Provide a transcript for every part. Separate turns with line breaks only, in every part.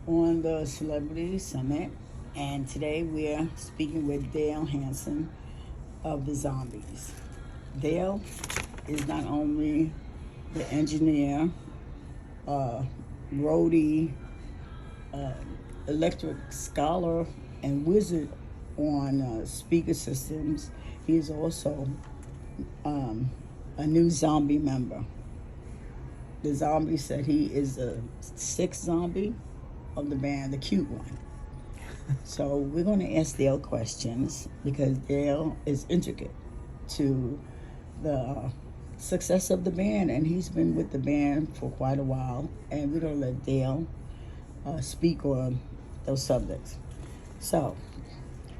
on the Celebrity Summit, and today we're speaking with Dale Hanson of the Zombies. Dale is not only the engineer, roadie, uh, electric scholar, and wizard on speaker systems. He is also a new zombie member. The zombie said he is the sixth zombie of the band, the cute one. So we're going to ask Dale questions because Dale is intricate to the success of the band, and he's been with the band for quite a while, and we're going to let Dale speak on those subjects. So,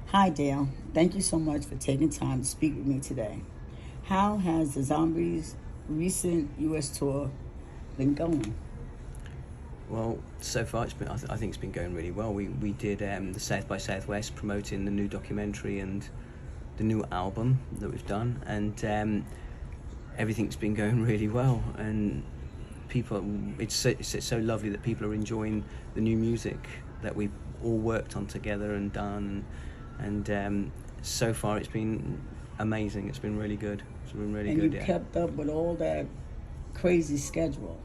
hi Dale, thank you so much for taking time to speak with me today. How has the Zombies' recent U.S. tour been going?
Well, so far it's been. I think it's been going really well. We did the South by Southwest promoting the new documentary and the new album that we've done, and everything's been going really well. And people, it's so lovely that people are enjoying the new music that we've all worked on together and done, and so far it's been amazing. It's been really good. It's been really good.
And you kept up with all that crazy schedule.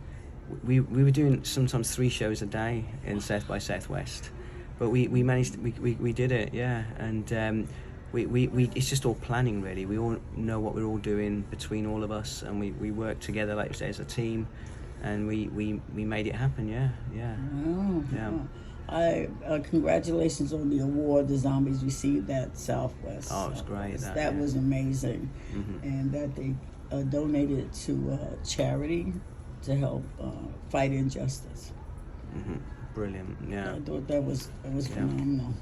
We were doing sometimes 3 shows a day in South by Southwest, but we managed, we did it, yeah. And we it's just all planning really. We all know what we're all doing between all of us, and we work together, like you say, as a team, and we made it happen. Yeah.
Oh, yeah. Congratulations on the award the Zombies received at Southwest.
Oh, it was great.
That was amazing. Mm-hmm. And that they donated to charity to help fight injustice.
Mm-hmm. Brilliant, yeah.
I thought that was phenomenal.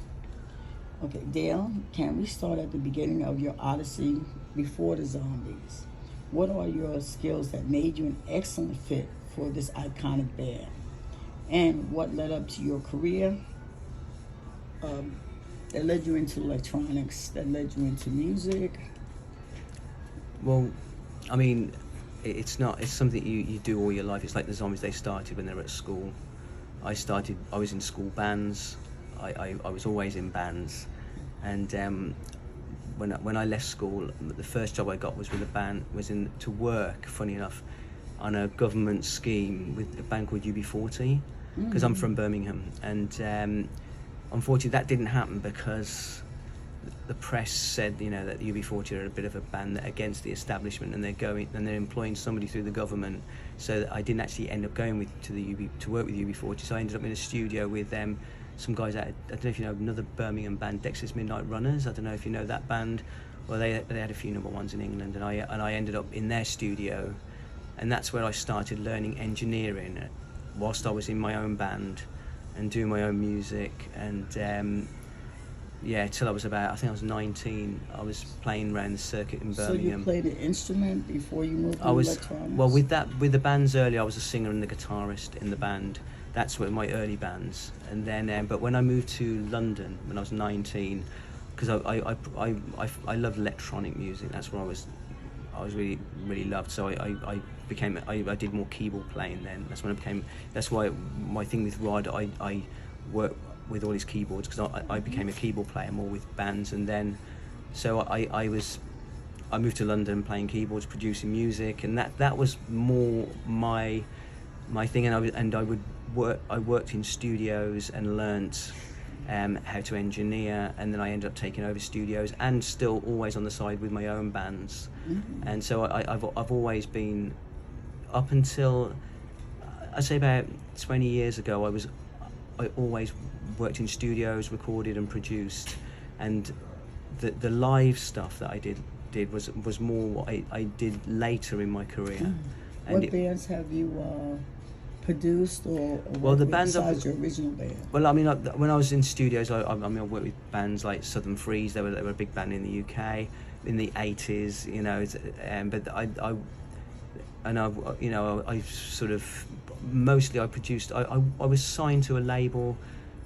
Okay, Dale, can we start at the beginning of your odyssey before the Zombies? What are your skills that made you an excellent fit for this iconic band? And what led up to your career that led you into electronics, that led you into music?
Well, I mean, it's something you do all your life. It's like the Zombies, they started when they were at school. I was in school bands. I was always in bands, and when I left school, the first job I got was with a band, to work, funny enough, on a government scheme with a band called UB40, because I'm from Birmingham, and unfortunately that didn't happen because the press said, that the UB40 are a bit of a band against the establishment, and they're employing somebody through the government. So that I didn't actually end up going to work with UB40. So I ended up in a studio with some guys I don't know if you know another Birmingham band, Dexter's Midnight Runners. I don't know if you know that band. Well, they had a few #1s in England, and I ended up in their studio, and that's where I started learning engineering, whilst I was in my own band and doing my own music, and till I was I think I was 19, I was playing around the circuit in Birmingham.
So you played an instrument before you moved to electronics?
Well, with the bands earlier, I was a singer and the guitarist in the band. That's were my early bands. And then, but when I moved to London when I was 19, because I loved electronic music. That's where I was really, really loved. So I did more keyboard playing then. That's why my thing with Rod, I work with all his keyboards, because I became a keyboard player more with bands, and then so I moved to London playing keyboards, producing music, and that was more my thing. And I worked in studios and learnt how to engineer, and then I ended up taking over studios and still always on the side with my own bands. Mm-hmm. And so I've always been, up until I'd say about 20 years ago, I always worked in studios, recorded and produced, and the live stuff that I did was more what I did later in my career.
What bands have you produced or
the bands
besides your original band?
Well, I mean, when I was in studios, I worked with bands like Southern Freeze. They were a big band in the UK in the 80s, but I sort of mostly I produced. I was signed to a label,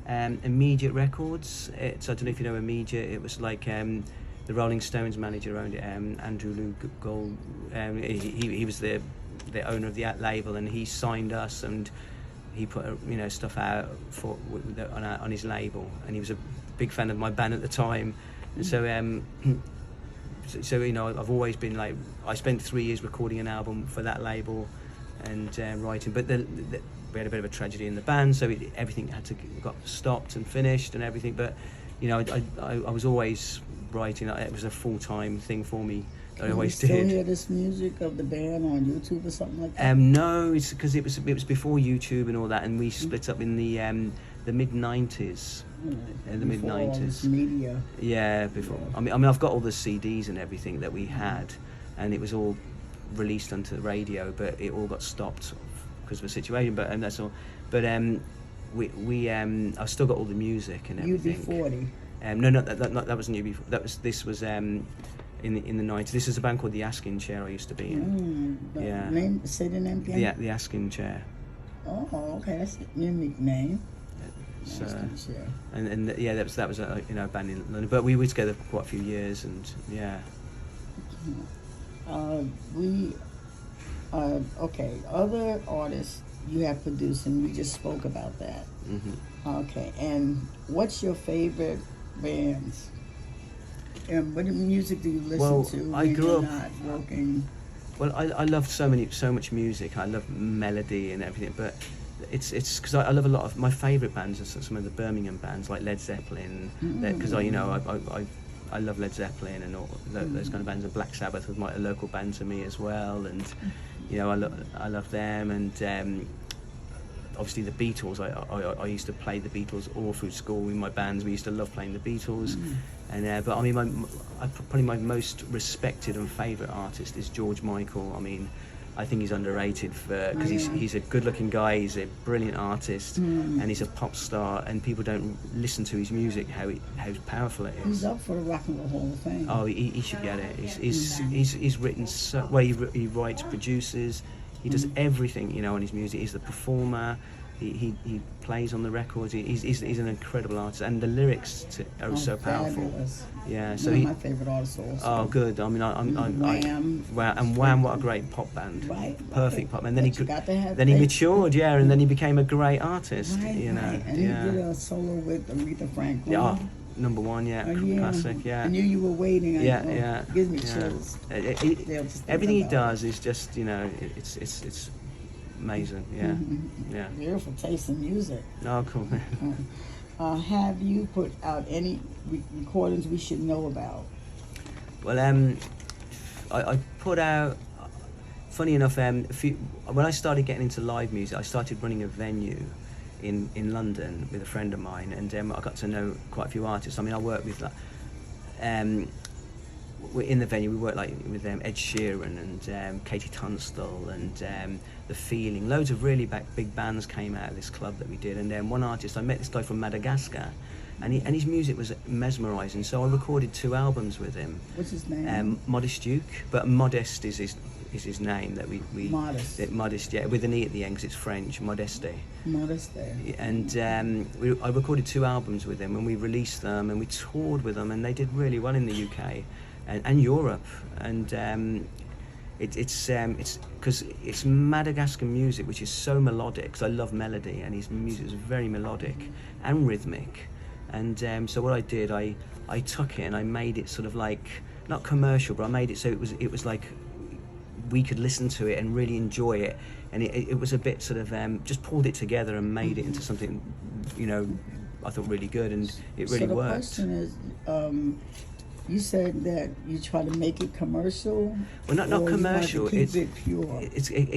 Immediate Records. I don't know if you know Immediate. It was like the Rolling Stones manager owned it. Andrew Lou Gold. He was the owner of the label, and he signed us, and he put stuff out for on his label, and he was a big fan of my band at the time. And so I've always been like, I spent 3 years recording an album for that label and writing, but we had a bit of a tragedy in the band, so everything got stopped and finished and everything. But I was always writing. It was a full-time thing for me. I always did.
Can you still hear this music of the band on YouTube or something like that?
No, it's because it was before YouTube and all that, and we split up in the mid-90s. In the mid-90s.
Media.
Yeah, before. I mean, I've got all the CDs and everything that we had, and it was all released onto the radio, but it all got stopped because of a situation. But that's all. But I've still got all the music and everything.
UB40.
No, that wasn't UB40. This was in the 90s. This is a band called the Asking Chair I used to be in.
Say the name again?
The Asking Chair.
Oh, okay, that's a unique name.
So,
Asking Chair.
And that was a band in London, but we were together for quite a few years, and yeah.
Okay, other artists you have produced, and we just spoke about that.
Mm-hmm.
Okay, and what's your favorite bands? And what music do you listen to when you're not working?
Well, I love so much music. I love melody and everything, but it's because I love a lot of my favourite bands are some of the Birmingham bands like Led Zeppelin, because I love Led Zeppelin and all those kind of bands. And Black Sabbath was a local band to me as well, and I love them. And obviously the Beatles. I used to play the Beatles all through school in my bands. We used to love playing the Beatles. And but I mean, probably my most respected and favourite artist is George Michael. I mean, I think he's underrated because he's a good-looking guy. He's a brilliant artist, and he's a pop star. And people don't listen to his music how powerful it is.
He's up for the Rock and Roll Hall of Fame.
Oh, he should get it. He's written so well. He writes, produces, he does everything on his music. He's the performer. He plays on the records. He's an incredible artist, and the lyrics are so powerful.
Fabulous.
Yeah, so
one of my favorite artists also.
Oh, good. I mean, Wham, what a great pop band.
Right.
Perfect pop band.
Then
he matured, and then he became a great artist.
Right. And he did a solo with Aretha Franklin.
Yeah. Number one, classic,
I knew you were waiting. Gives me chills.
Everything he does is just, it's amazing. Yeah.
Beautiful taste in music.
Oh, cool.
Have you put out any recordings we should know about?
Well, I put out. Funny enough, when I started getting into live music, I started running a venue in London with a friend of mine, and I got to know quite a few artists. I mean, I worked with in the venue we worked with Ed Sheeran and Katie Tunstall and The Feeling. Loads of really big bands came out of this club that we did, and then one artist, I met this guy from Madagascar, and his music was mesmerising, so I recorded 2 albums with him.
What's his name?
Modest Duke, but Modest is his name that we
Modest.
Modest, with an E at the end because it's French. Modeste. And I recorded 2 albums with him, and we released them, and we toured with them, and they did really well in the UK and Europe. And it's because it's Madagascar music, which is so melodic. Because I love melody, and his music is very melodic and rhythmic. And so what I did, I took it and I made it sort of like not commercial, but I made it so it was like we could listen to it and really enjoy it, and it was a bit sort of just pulled it together and made it into something I thought really good, and it really worked.
So the question is, you said that you try to make it commercial.
Well, not commercial.
Keep it pure.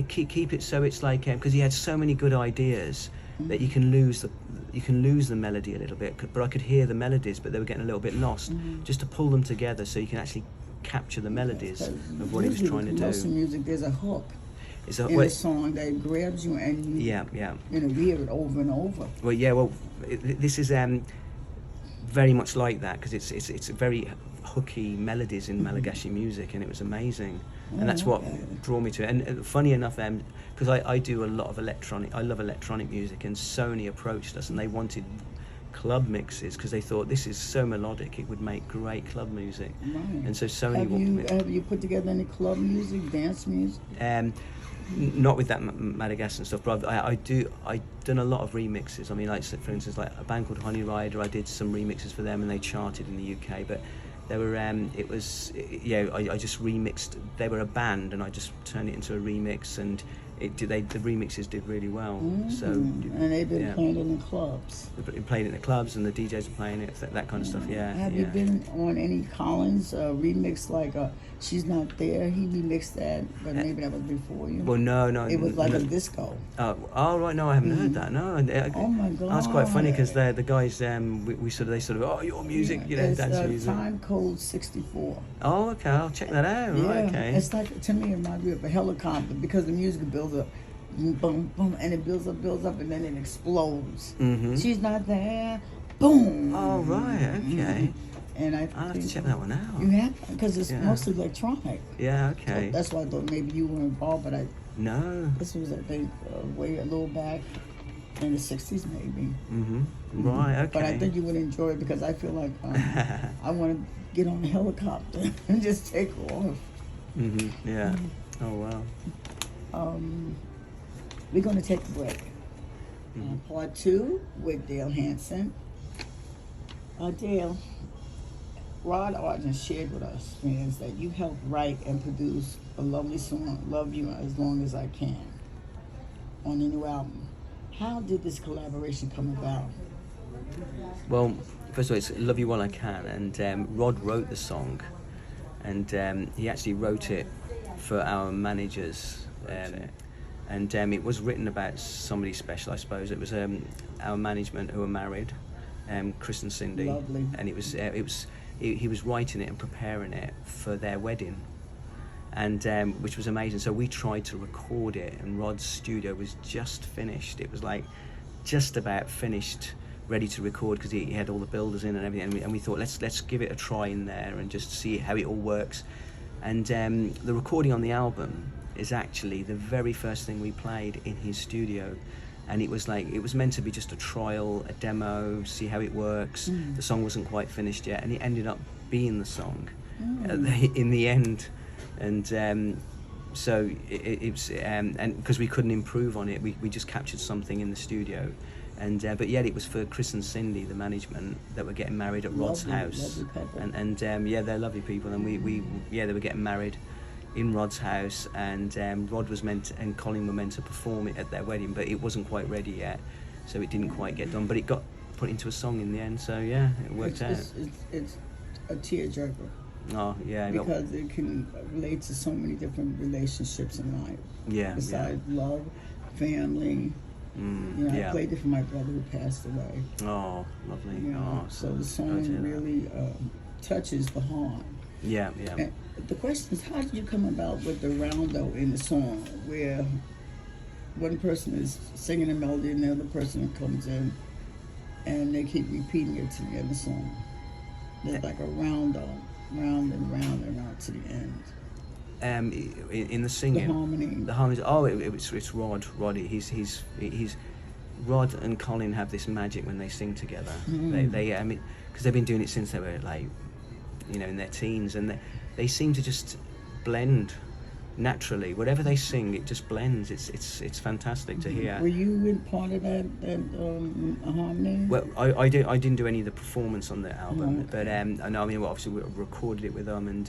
Keep it so it's like because he had so many good ideas that you can lose the melody a little bit. But I could hear the melodies, but they were getting a little bit lost. Just to pull them together so you can actually capture the melodies of what he was trying to do.
Most music, there's a hook in the song that grabs you, and you hear it over and over.
Well, this is very much like that, because it's very hooky melodies in Malagasy music, and it was amazing, and that's what drew me to it. And funny enough, because I do a lot of I love electronic music, and Sony approached us and they wanted club mixes because they thought this is so melodic it would make great club music. And so Sony
have you put together any club music, dance music?
Not with that Madagascar stuff, but I've done a lot of remixes. I mean, like for instance, like a band called Honey Rider. I did some remixes for them, and they charted in the UK. But they were I just remixed. They were a band, and I just turned it into a remix, and the remixes did really well. So
and they've been playing it in clubs.
They played it in the clubs, and the DJs are playing it, that kind of stuff. Yeah.
Have you been on any Collins remix like She's Not There? He remixed that, but maybe that was before you.
Well, no.
It was like a disco.
Oh right, no, I haven't heard that. No.
Oh my God.
That's quite funny because the guys they sort of your music,
it's,
dance music.
Time Code 64.
Oh, okay, I'll check that out.
Yeah,
right, okay.
It's like, to me, it reminds me of a helicopter because the music builds up, boom, boom, and it builds up, and then it explodes. She's not there, boom.
Oh right, okay.
And
I'll have to check that one out.
You have, because it's mostly electronic.
Yeah, okay.
So that's why I thought maybe you were involved, but
No.
This was, I think, way a little back in the 60s maybe.
Right, okay.
But I think you would enjoy it because I feel like I want to get on a helicopter and just take off.
Yeah. Oh wow.
We're going to take a break. Part 2 with Dale Hanson. Dale, Rod Argent shared with us, fans, that you helped write and produce a lovely song, Love You As Long As I Can, on the new album. How did this collaboration come about?
Well, first of all, it's Love You While I Can, and Rod wrote the song, and he actually wrote it for our managers, and it was written about somebody special, I suppose. It was our management who were married, Chris and Cindy.
Lovely.
And he was writing it and preparing it for their wedding, and which was amazing. So we tried to record it, and Rod's studio was just finished. It was like just about finished, ready to record, because he had all the builders in and everything. And we thought, let's give it a try in there and just see how it all works. And the recording on the album is actually the very first thing we played in his studio. And it was meant to be just a trial, a demo, see how it works. The song wasn't quite finished yet, and it ended up being the song in the end. And so it's and because we couldn't improve on it, we just captured something in the studio. And but yet it was for Chris and Cindy, the management, that were getting married at Rod's house. And they're lovely people. And they were getting married in Rod's house, and Rod was and Colin were meant to perform it at their wedding, but it wasn't quite ready yet, so it didn't quite get done. But it got put into a song in the end, so yeah, it worked out.
It's a tearjerker.
Oh yeah,
because it can relate to so many different relationships in life.
Yeah.
Besides love, family. I played it for my brother who passed away.
Oh, lovely.
So the song really touches the heart.
Yeah.
And the question is, how did you come about with the roundo in the song, where one person is singing a melody and the other person comes in and they keep repeating it to the end of the song? There's like a roundo, round and round and round to the end.
In the singing, the harmony. Oh, it's Roddy. He's Rod and Colin have this magic when they sing together. They because they've been doing it since they were in their teens, and they seem to just blend naturally. Whatever they sing, it just blends. It's fantastic to hear.
Were you in part of that harmony?
Well, I didn't do any of the performance on the album, but I know. Obviously we recorded it with them, and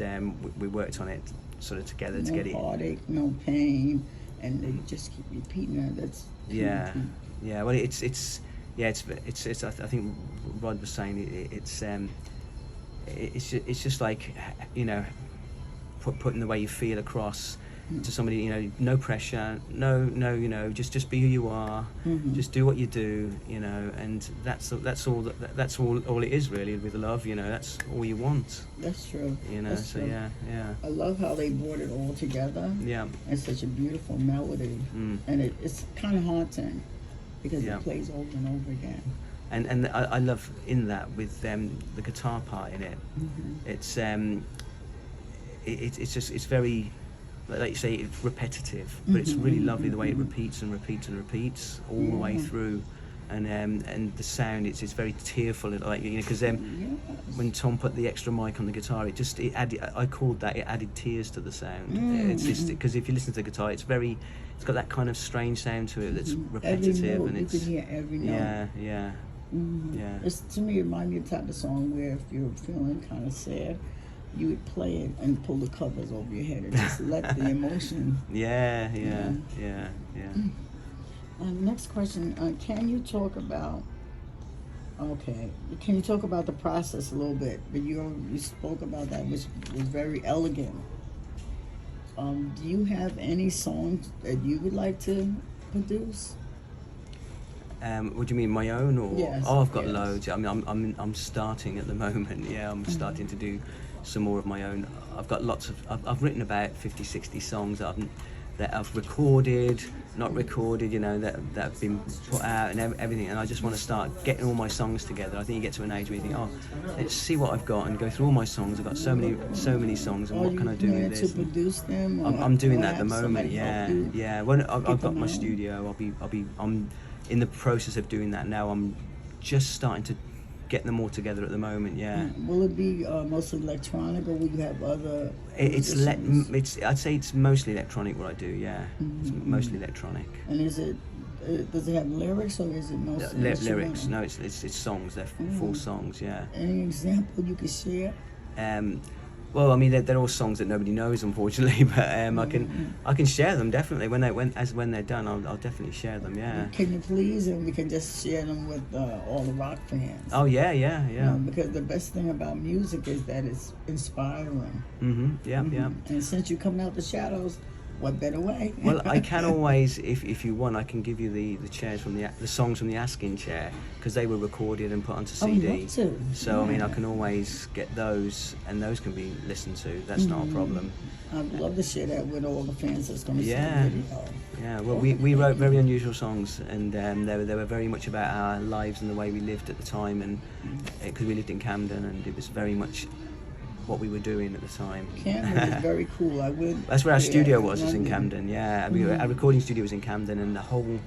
we worked on it sort of together to get it.
No heartache, no pain, and they just keep repeating that. That's
yeah. Well, it's I think Rod was saying it's just like putting the way you feel across to somebody. No pressure, no, just be who you are, just do what you do, and that's all it is really with love. That's all you want.
That's true. That's
so
true.
Yeah.
I love how they brought it all together.
Yeah.
It's such a beautiful melody, and it's kind of haunting because it plays over and over again.
And I love in that with the guitar part in it. It's very, like you say, it's repetitive, but it's really lovely the way it repeats and repeats and repeats all the way through, and the sound it's very tearful, because when Tom put the extra mic on the guitar, it added. I called that, it added tears to the sound. It's just because if you listen to the guitar, it's got that kind of strange sound to it that's repetitive,
every note,
and it's
you can hear every note.
yeah.
It's, to me, it reminds me of the type of song where if you're feeling kind of sad, you would play it and pull the covers over your head and just let the emotion.
Yeah.
Next question: Can you talk about? Okay, can you talk about the process a little bit? But you spoke about that, which was very elegant. Do you have any songs that you would like to produce?
What do you mean, my own, or?
Yes,
Oh, I've got
yes.
loads. I mean, I'm starting at the moment. Yeah, I'm starting to do some more of my own. I've got lots of. I've written about 50, 60 songs that I've recorded, not recorded. You know, that have been put out and everything. And I just want to start getting all my songs together. I think you get to an age where you think, oh, let's see what I've got and go through all my songs. I've got so many songs, and what can I do with this?
To produce them?
I'm doing that at the
have
moment.
somebody
Yeah,
help you
yeah. When I've
get
got
them
my
out?
studio, I'm in the process of doing that now. I'm just starting to get them all together at the moment. Yeah.
Will it be mostly electronic, or will you have other?
It's I'd say it's mostly electronic what I do. Yeah, it's mostly electronic.
And is it? Does it have lyrics, or is it mostly
Lyrics?
instrumental?
No, it's songs. They're full songs. Yeah.
Any example you could share?
Well, I mean, they're all songs that nobody knows, unfortunately. But I can share them definitely when they're done. I'll definitely share them. Yeah.
Can you please, and we can just share them with all the rock fans.
Oh yeah.
Because the best thing about music is that it's inspiring.
Yeah.
And since you're coming out the shadows, what better way?
Well, I can always, if you want, I can give you the chairs from the songs from the Asking chair, because they were recorded and put onto CD.
I would love to.
So I mean, I can always get those, and those can be listened to. That's not a problem.
I'd love to share that with all the fans that's going to see
Yeah.
the video.
Yeah. Well, we wrote very unusual songs, and they were very much about our lives and the way we lived at the time, and because we lived in Camden, and it was very much what we were doing at the time.
Camden is very cool. I would.
That's where our studio was in
London.
Camden. Yeah, our recording studio was in Camden, and the whole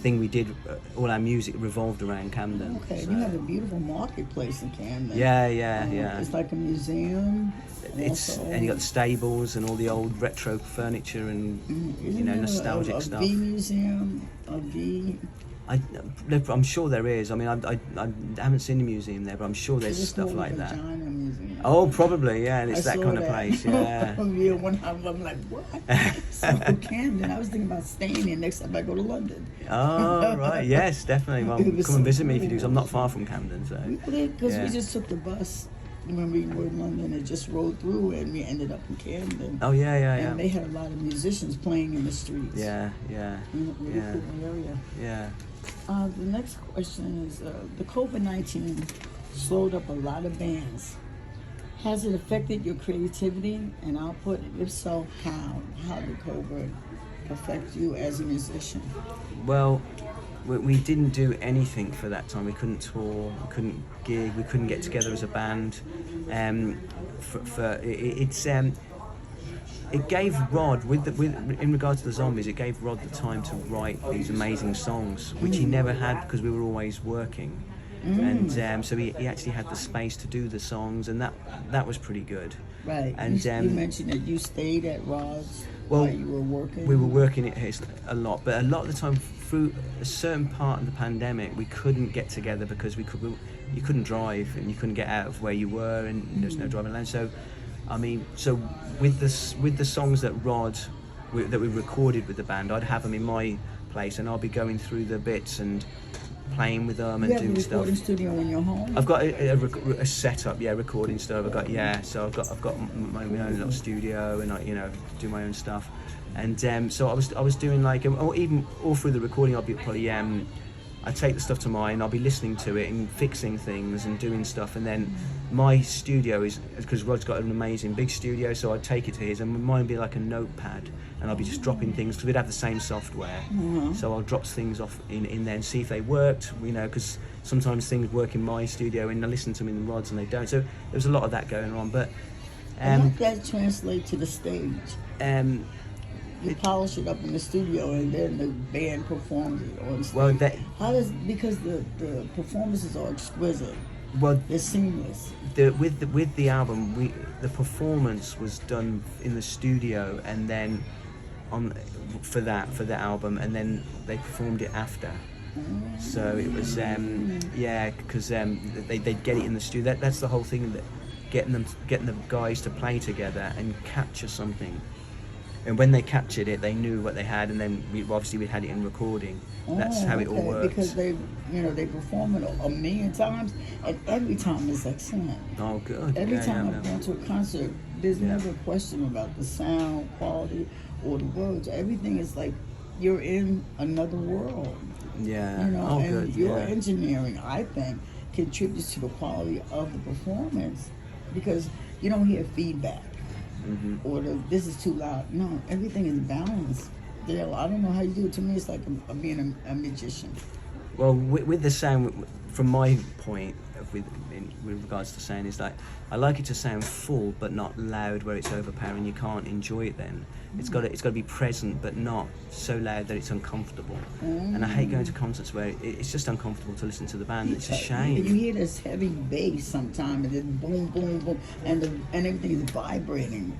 thing we did, all our music revolved around Camden.
Okay,
so.
you have a beautiful marketplace in Camden.
Yeah.
It's like a museum.
And you got the stables and all the old retro furniture and nostalgic
a
stuff.
V museum, a V.
I'm sure there is. I mean, I haven't seen the museum there, but I'm sure there's stuff like that.
Vagina museum.
Oh, probably, yeah. And it's
I
that
saw
kind of place, yeah.
Yeah, one time I'm like, what? So Camden, I was thinking about staying there next time I go to London.
Oh, right. Yes, definitely. Well,
It was
come and
so
visit me if you do, 'cause
cool.
I'm not far from Camden, so.
Because
Yeah.
we just took the bus when we were in London and just rode through, and we ended up in Camden.
Oh, yeah.
And they had a lot of musicians playing in the streets.
Yeah.
Really
Yeah.
cool area.
Yeah.
The next question is, the COVID-19 slowed up a lot of bands. Has it affected your creativity and output? If so, how? How did COVID affect you as a musician?
Well, we didn't do anything for that time. We couldn't tour, we couldn't gig, we couldn't get together as a band. It gave Rod, in regards to the Zombies, it gave Rod the time to write these amazing songs, which he never had because we were always working. And so he actually had the space to do the songs, and that was pretty good.
Right.
And
you mentioned that you stayed at Rod's
well,
while you were working.
We were working at his a lot, but a lot of the time through a certain part of the pandemic, we couldn't get together because you couldn't drive and you couldn't get out of where you were, and there's no driving allowed. So, I mean, with the songs that that we recorded with the band, I'd have them in my place, and I'll be going through the bits and playing with them and doing stuff.
You have a recording studio in your home?
I've got a setup, recording stuff. So I've got my own little studio, and I do my own stuff. And so I was doing like, or even all through the recording, I'll be probably I take the stuff to mine, I'll be listening to it and fixing things and doing stuff, and then my studio is, because Rod's got an amazing big studio, so I'd take it to his, and mine would be like a notepad, and I'll be just dropping things, because we'd have the same software, so I'll drop things off in there and see if they worked, because sometimes things work in my studio and I listen to them in Rod's and they don't, so there's a lot of that going on, but...
how does that translate to the stage? You polish it up in the studio, and then the band performs it on stage.
Well,
how does, because the performances are exquisite.
Well,
It's seamless.
with the album, the performance was done in the studio, and then on for the album, and then they performed it after. So it was because they'd get it in the studio. That's the whole thing, that getting the guys to play together and capture something. And when they captured it, they knew what they had, and then we had it in recording. That's how it all worked.
Because they perform it a million times, and every time it's excellent.
Oh, good.
Every time I've gone to a concert, there's never a question about the sound quality or the words. Everything is like you're in another world.
Yeah.
And
Good.
your engineering, I think, contributes to the quality of the performance, because you don't hear feedback. Or this is too loud. No, everything is balanced. Dale, I don't know how you do it. To me, it's like being a magician.
Well, with the sound, from my point with regards to sound, is like I like it to sound full but not loud where it's overpowering. You can't enjoy it then. It's got to be present but not so loud that it's uncomfortable. And I hate going to concerts where it's just uncomfortable to listen to the band. It's a shame.
You hear this heavy bass sometimes, and then boom, boom, boom, and everything is vibrating.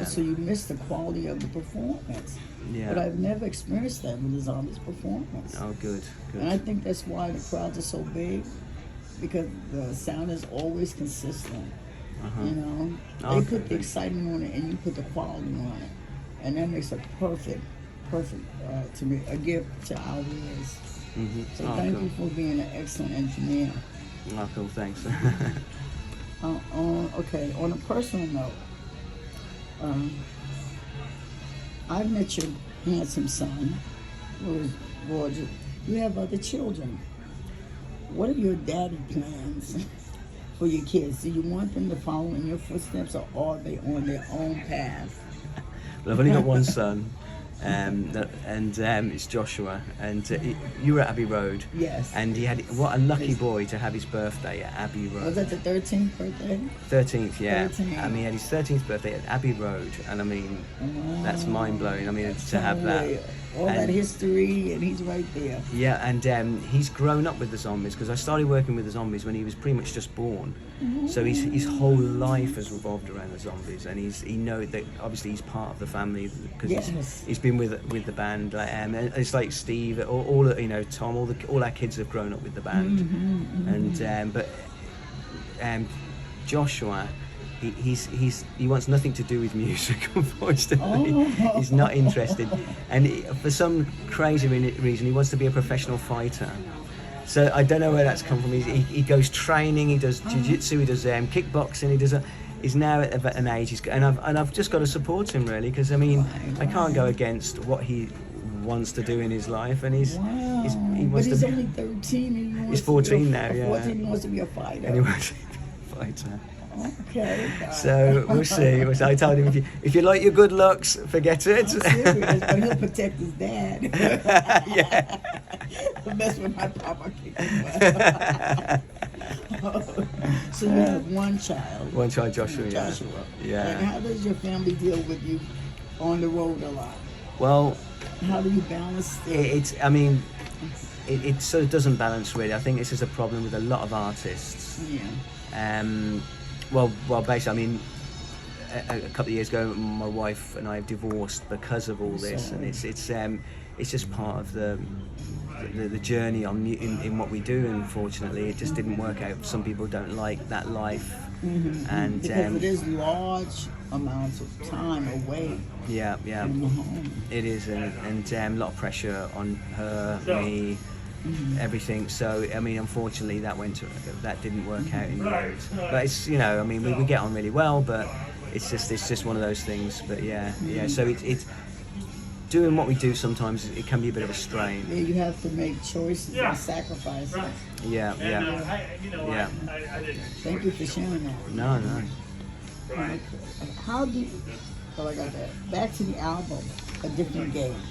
So you miss the quality of the performance.
Yeah.
But I've never experienced that with the Zombies performance.
Oh, good.
And I think that's why the crowds are so big, because the sound is always consistent. They put the excitement on it, and you put the quality on it, and that makes a perfect to me, a gift to our ears. So thank you for being an excellent engineer.
Oh, cool. Thanks.
On a personal note, I met your handsome son, who is gorgeous. You have other children. What are your daddy plans for your kids? Do you want them to follow in your footsteps, or are they on their own path?
Well, I've only got one son, and it's Joshua. And you were at Abbey Road.
Yes.
And he had what a lucky boy to have his birthday at Abbey Road.
Was that the 13th birthday?
13th, yeah.
13th.
I mean, he had his 13th birthday at Abbey Road, and I mean, that's mind blowing. I mean, to have that.
All that history, and he's right there.
Yeah, and he's grown up with the Zombies, because I started working with the Zombies when he was pretty much just born. So his whole life has revolved around the Zombies, and he knows that obviously he's part of the family, because he's been with the band. And it's like Steve, all Tom, all our kids have grown up with the band, and Joshua. He wants nothing to do with music, unfortunately. He's not interested, and for some crazy reason he wants to be a professional fighter. So I don't know where that's come from. He goes training, he does jiu-jitsu, he does kickboxing, he's now at an age, and I've just got to support him, really, because I mean I can't go against what he wants to do in his life, and he's only
13 and
he's 14 now.
14, he wants to be a fighter.
And he wants to be a fighter.
Okay.
So we'll see. I told him, if you like your good looks, forget it.
I'm serious, but he'll protect his dad.
Yeah.
Mess with my papa. So you have one child.
One child, Joshua. Yeah.
And how does your family deal with you on the road a lot?
Well,
how do you balance
it? It sort of doesn't balance, really. I think this is a problem with a lot of artists.
Yeah.
Well, basically, I mean, a couple of years ago, my wife and I divorced because of all this, and it's just part of the journey in what we do. Unfortunately, it just didn't work out. Some people don't like that life, and
because it is large amounts of time away.
Yeah.
From the home.
It is, and a lot of pressure on her, me. Everything. So I mean, unfortunately, that didn't work out in the end. But it's I mean, we get on really well, but it's just one of those things. But yeah. So it's doing what we do. Sometimes it can be a bit of a strain.
Yeah, you have to make choices and sacrifices.
Yeah.
Thank you for sharing that.
No.
Okay. How do you? Oh, I got that. Back to the album, A Different Game.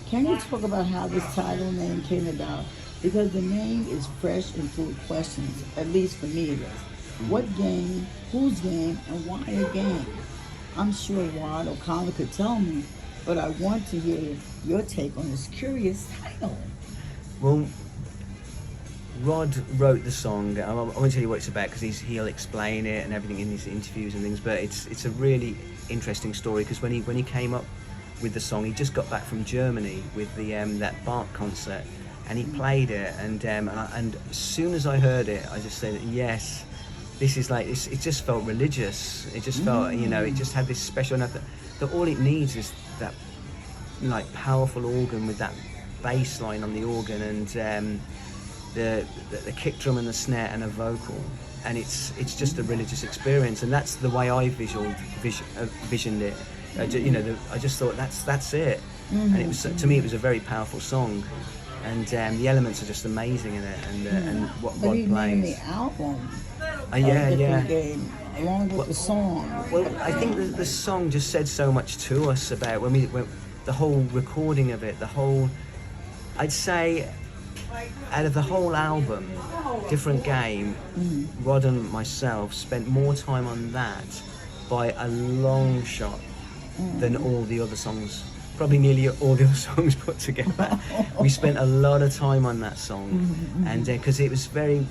Can you talk about how this title name came about? Because the name is fresh and full of questions, at least for me it is. What game, whose game, and why a game? I'm sure Rod O'Connor could tell me, but I want to hear your take on this curious title.
Well, Rod wrote the song. I won't tell you what it's about because he'll explain it and everything in his interviews and things. But it's a really interesting story because when he came up with the song, he just got back from Germany with the that Bach concert, and he played it. And as soon as I heard it, I just said, yes, this is like it just felt religious. It just felt, you know, it just had this special. That all it needs is that like powerful organ with that bass line on the organ and the kick drum and the snare and a vocal, and it's just a religious experience, and that's the way I visioned it. You know, I just thought that's it, and it was, to me, it was a very powerful song, and the elements are just amazing in it, and what Rod plays.
Named the album.
Yeah.
Game, along with the song.
Well, I think the song just said so much to us about when the whole recording of it, the whole. I'd say, out of the whole album, Different Game, Rod and myself spent more time on that by a long shot than all the other songs. Probably nearly all the other songs put together. We spent a lot of time on that song, and because it was very.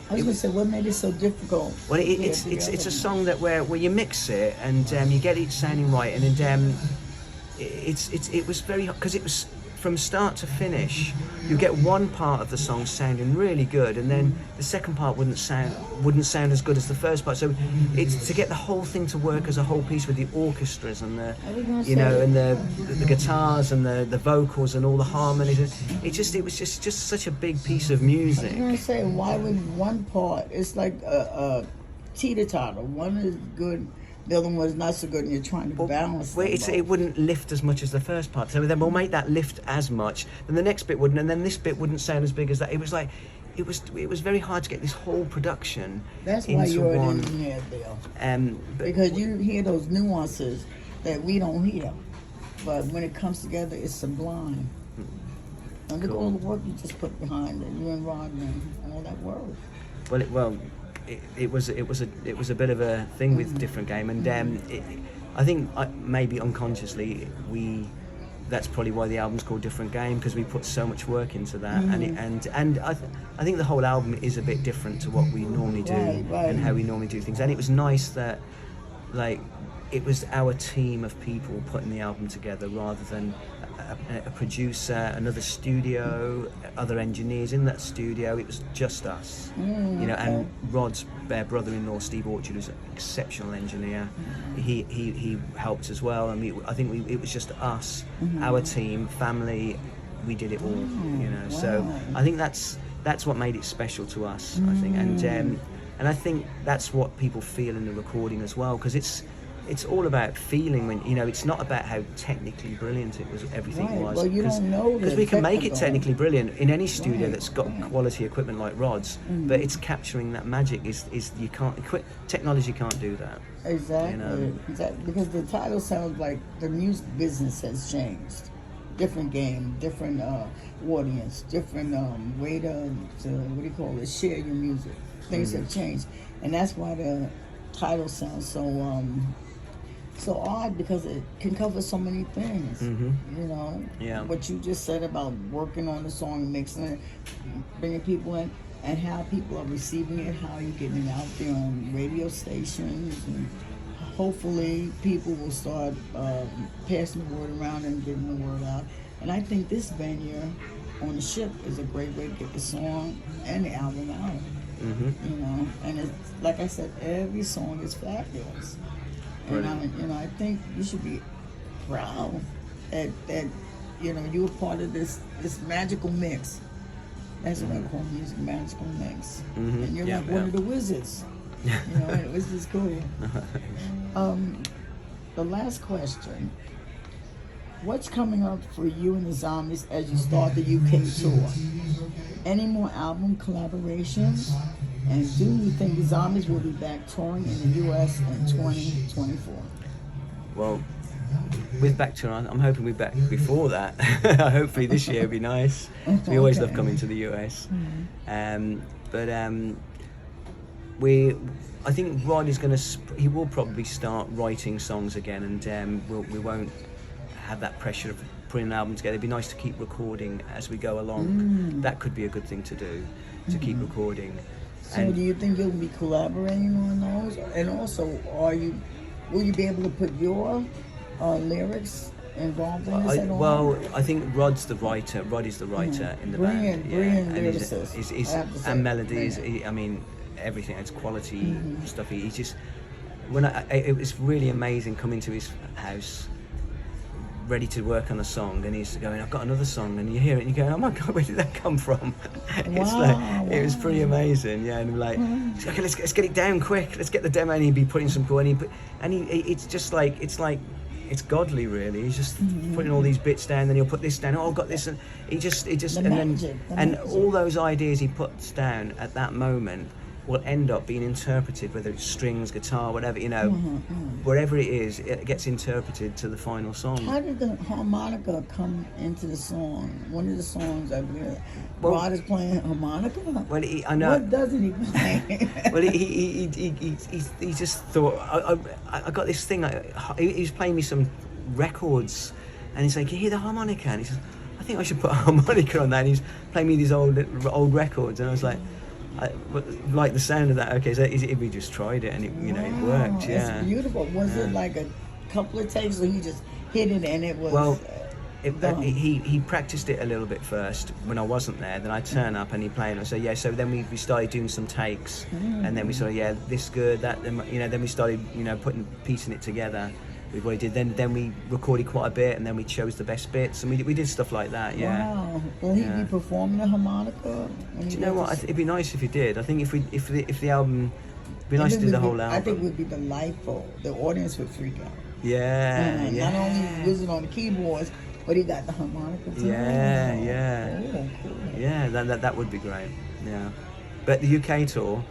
I was going to say, what made it so difficult?
Well, it's a song that where you mix it and you get it sounding right, and then it was very, because it was from start to finish. You get one part of the song sounding really good, and then the second part wouldn't sound as good as the first part. So it's to get the whole thing to work as a whole piece with the orchestras and the and the guitars and the vocals and all the harmonies. It was just such a big piece of music.
I was going to say, why would one part? It's like a teeter-totter. One is good. The other one was not so good, and you're trying to balance them.
It wouldn't lift as much as the first part. So then we'll make that lift as much, then the next bit wouldn't, and then this bit wouldn't sound as big as that. It was like, it was very hard to get this whole production.
That's
into
why you're
one.
an engineer, Bill. Because you hear those nuances that we don't hear, but when it comes together, it's sublime. And look at all the work you just put behind it. You and Rodman, all that work.
It was a bit of a thing with Different Game, and I think maybe unconsciously that's probably why the album's called Different Game, because we put so much work into that, and I think the whole album is a bit different to what we normally do and how we normally do things, and it was nice that like it was our team of people putting the album together rather than a producer, another studio, other engineers in that studio. It was just us, and Rod's brother-in-law Steve Orchard, who's an exceptional engineer. He helped as well, and I think it was just us, our team, family. We did it all, So I think that's what made it special to us. I think, and I think that's what people feel in the recording as well, because it's all about feeling. When it's not about how technically brilliant everything was.
Well, you don't know,
because we can make it technically brilliant in any studio that's got quality equipment like Rod's, but it's capturing that magic. Is you can't technology can't do that.
Exactly. Exactly. Because the title sounds like the music business has changed. Different game, different audience, different way to share your music. Things have changed, and that's why the title sounds so odd, because it can cover so many things. What you just said about working on the song, mixing it, bringing people in, and how people are receiving it, how you're getting it out there on radio stations, and hopefully people will start passing the word around and getting the word out. And I think this venue on the ship is a great way to get the song and the album out. And it's, like I said, every song is fabulous. And I think you should be proud that you were part of this magical mix. That's what I call music, magical mix. And you're like one of the wizards. And it was just cool. The last question: what's coming up for you and the Zombies as you start the UK tour? Any more album collaborations? And do you think the Zombies will be back touring in the US in 2024?
Well, with back touring, I'm hoping we're back before that. Hopefully this year will be nice. We always love coming to the US. I think Rod is he will probably start writing songs again, and we won't have that pressure of putting an album together. It'd be nice to keep recording as we go along. That could be a good thing to do. to keep recording.
So do you think you'll be collaborating on those? And also, will you be able to put your lyrics involved in this at all?
Well, I think Rod's the writer. Rod is the writer in the band.
Brilliant
and
lyricist.
And melodies. I mean, everything. It's quality stuff. He just it was really amazing coming to his house, ready to work on a song, and he's going, I've got another song, and you hear it and you're going, oh my god, where did that come from? It was pretty amazing, yeah. And we're like, okay, let's get it down quick, let's get the demo. And he'd be putting some chord, it's just like it's godly, really. He's just putting all these bits down, then he'll put this down, I've got this, and and all those ideas he puts down at that moment will end up being interpreted, whether it's strings, guitar, whatever, wherever it is, it gets interpreted to the final song.
How did the harmonica come into the song? One of the songs, I believe, Rod is playing harmonica?
Well, I know.
What doesn't he play?
Well, he just thought, I got this thing, he was playing me some records, and he's like, you hear the harmonica? And he says, I think I should put a harmonica on that. And he's playing me these old records, and I was like, I like the sound of that. Okay, so we just tried it, and it worked. Yeah,
it's beautiful. Was it like a couple of takes, or he just hit it and it was?
Well, he practiced it a little bit first when I wasn't there. Then I turn up and he played. And so so then we started doing some takes, and then we sort of this good, that then we started piecing it together with what he did. Then we recorded quite a bit, and then we chose the best bits, and we did stuff like that. Yeah.
Wow. Will he be performing the harmonica?
Do you know what? It'd be nice if he did. I think if the album, it'd be nice to do the whole album.
I think it would be delightful. The audience would freak out.
Yeah.
Not only was it on the keyboards, but he got the harmonica too.
Yeah.
Oh, cool.
Yeah, that would be great. Yeah. But the UK tour,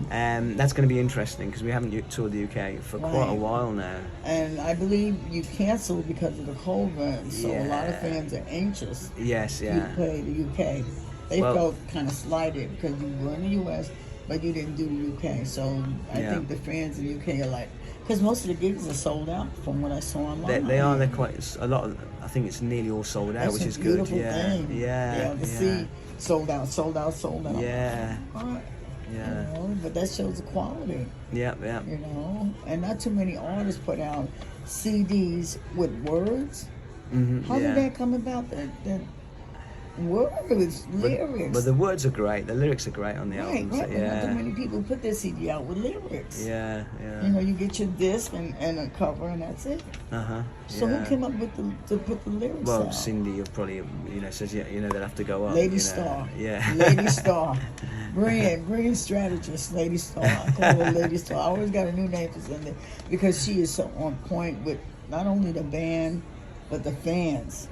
that's going to be interesting because we haven't toured the UK for quite a while now.
And I believe you canceled because of the COVID, so a lot of fans are anxious.
Yes, yeah.
You play the UK. They felt kind of slighted because you were in the US, but you didn't do the UK. So I think the fans in the UK are like, because most of the gigs are sold out from what I saw online.
They are. They're quite a lot. I think it's nearly all sold out, which is good.
Thing.
Yeah.
To see sold out.
Yeah.
Yeah. But that shows the quality.
Yeah.
And not too many artists put out CDs with words. How did that come about? That words, lyrics.
But the words are great. The lyrics are great on the albums.
Right. Not too many people put their CD out with lyrics.
Yeah.
You get your disc and a cover, and that's it. So who came up with to put the lyrics
Well,
out?
Cindy probably says they'll have to go up.
Lady Star.
Yeah.
Lady Star. Brilliant strategist, Lady Star. I call her Lady Star. I always got a new name for Cindy because she is so on point with not only the band but the fans.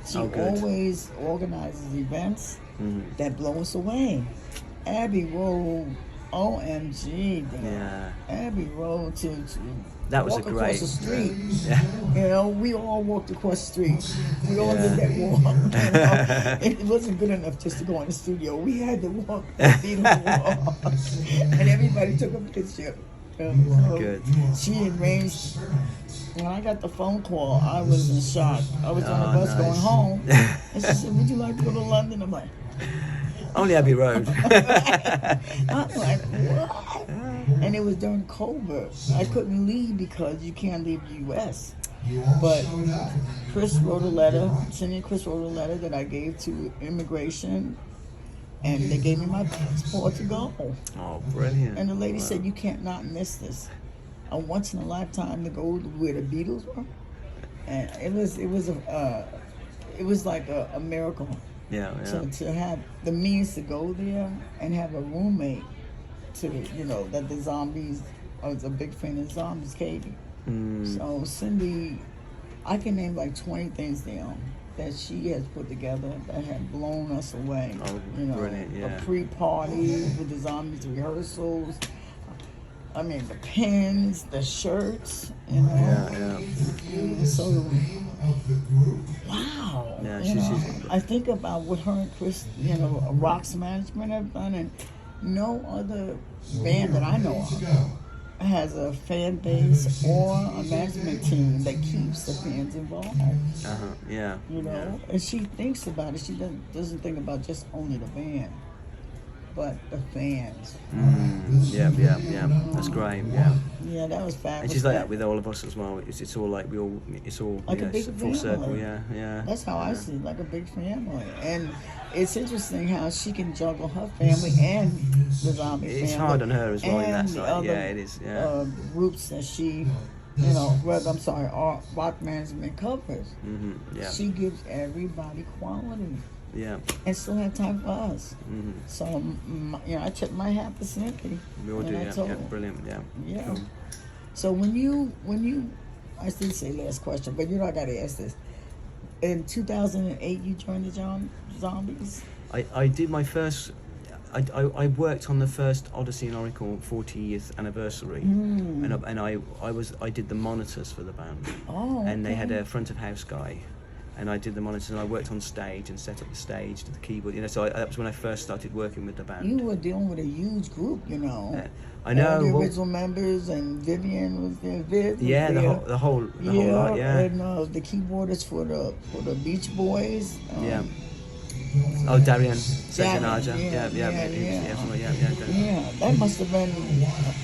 She always organizes events that blow us away. Abbey Road, OMG, Abbey Road to
that was
walk
a great
across the street. We all walked across the street. We all did that walk. It wasn't good enough just to go in the studio. We had to walk the walk, and everybody took a picture.
Good.
She arranged. When I got the phone call, I was in shock. I was on the bus going home, and she said, "Would you like to go to London?" I'm like,
"Only Abbey Road."
I'm like, "What?" And it was during COVID. I couldn't leave because you can't leave the U.S. But Chris wrote a letter. Cindy and Chris wrote a letter that I gave to immigration, and they gave me my passport to go.
Oh, brilliant!
And the lady said, "You can't not miss this. A once in a lifetime to go where the Beatles were," and it was like a miracle. To have the means to go there and have a roommate that the Zombies. I was a big fan of Zombies, Katie. So Cindy, I can name like 20 things down that she has put together that have blown us away.
Oh, brilliant!
A pre-party with the Zombies rehearsals. I mean, the pins, the shirts, So, wow. I think about what her and Chris, Rock's management have done, and no other band that I know of has a fan base or a management team that keeps the fans involved. And she thinks about it. She doesn't think about just only the band. but the fans.
Yeah, that's great. Yeah,
Yeah, that was
and
fabulous.
she's like that with all of us as well. It's all like it's all
Like a
yeah,
big
it's full circle.
family.
Yeah.
That's how I see it, like a big family. And it's interesting how she can juggle her family and the zombie family.
It's hard on her as well in that
and the
side.
other,
Yeah, it is. Yeah.
Groups that she, rock management covers.
Yeah.
She gives everybody quality
Yeah.
and still have time for us.
Mm-hmm.
So, I tip my hat to Snippy.
We all do.
And I
Yeah.
told
Yeah.
her,
Brilliant. Yeah.
Yeah.
Cool.
So when you, I did say last question, but I got to ask this. In 2008, you joined the Zombies.
I did my first. I worked on the first Odyssey and Oracle 40th anniversary, and I did the monitors for the band.
Oh,
And they had
okay.
a front of house guy, and I did the monitors, and I worked on stage and set up the stage, did the keyboard. So that was when I first started working with the band.
You were dealing with a huge group,
I know.
All the
well,
original members, and Vivian was there. Viv was
yeah,
there.
the whole lot. Yeah.
And the keyboardist for the Beach Boys.
Yeah. Oh, Darian Sejanaja.
Yeah,
Yeah.
that must have been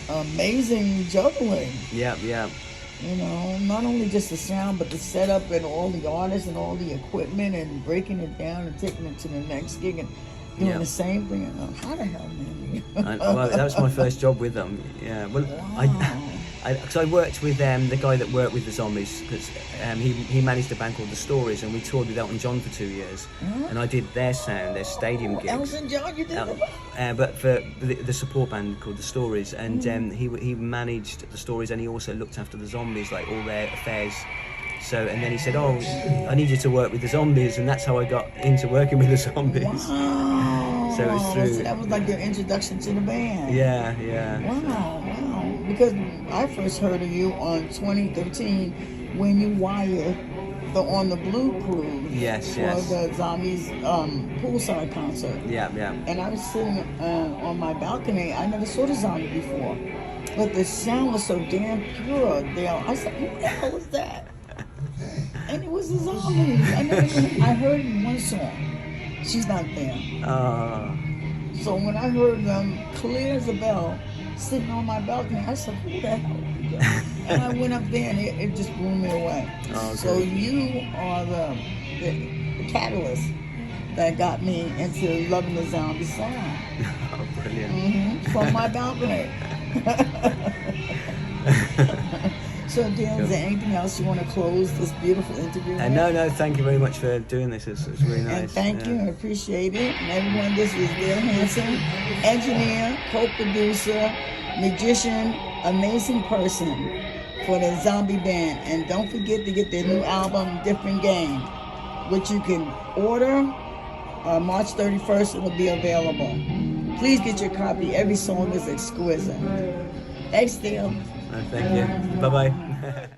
amazing juggling.
Yeah.
Not only just the sound, but the setup and all the artists and all the equipment and breaking it down and taking it to the next gig and doing the same thing. How the hell, man?
Well, that was my first job with them. Yeah. Well,
Wow.
Because I worked with the guy that worked with the Zombies, because he managed a band called The Stories, and we toured with Elton John for 2 years, and I did their sound, their stadium gigs.
Elton John, you did that?
But for the support band called The Stories, and he managed The Stories, and he also looked after the Zombies, like all their affairs. So, and then he said, "Oh, I need you to work with the Zombies," and that's how I got into working with the Zombies.
Wow.
So it was through.
So that was like your introduction to the band.
Yeah.
Wow. Because I first heard of you on 2013 when you wired On the Blue Cruise.
Yes.
For the Zombies poolside concert.
Yeah.
And I was sitting on my balcony. I never saw the Zombie before. But the sound was so damn pure, Dale. I said, who the hell was that? And it was the Zombies. I heard one song. She's Not There. So when I heard them clear as a bell, sitting on my balcony, I said, who the hell is that? And I went up there and it just blew me away.
Okay.
So you are the catalyst that got me into loving the Zombie sound.
Oh, brilliant.
From my balcony. So, Dan, is there anything else you want to close this beautiful interview with?
No, thank you very much for doing this. It's really nice.
And thank you, I appreciate it. And everyone, this is Dale Hanson, engineer, co-producer, magician, amazing person for the Zombie Band. And don't forget to get their new album, Different Game, which you can order. March 31st, it will be available. Please get your copy. Every song is exquisite. Thanks, Dale.
Thank you. Bye-bye.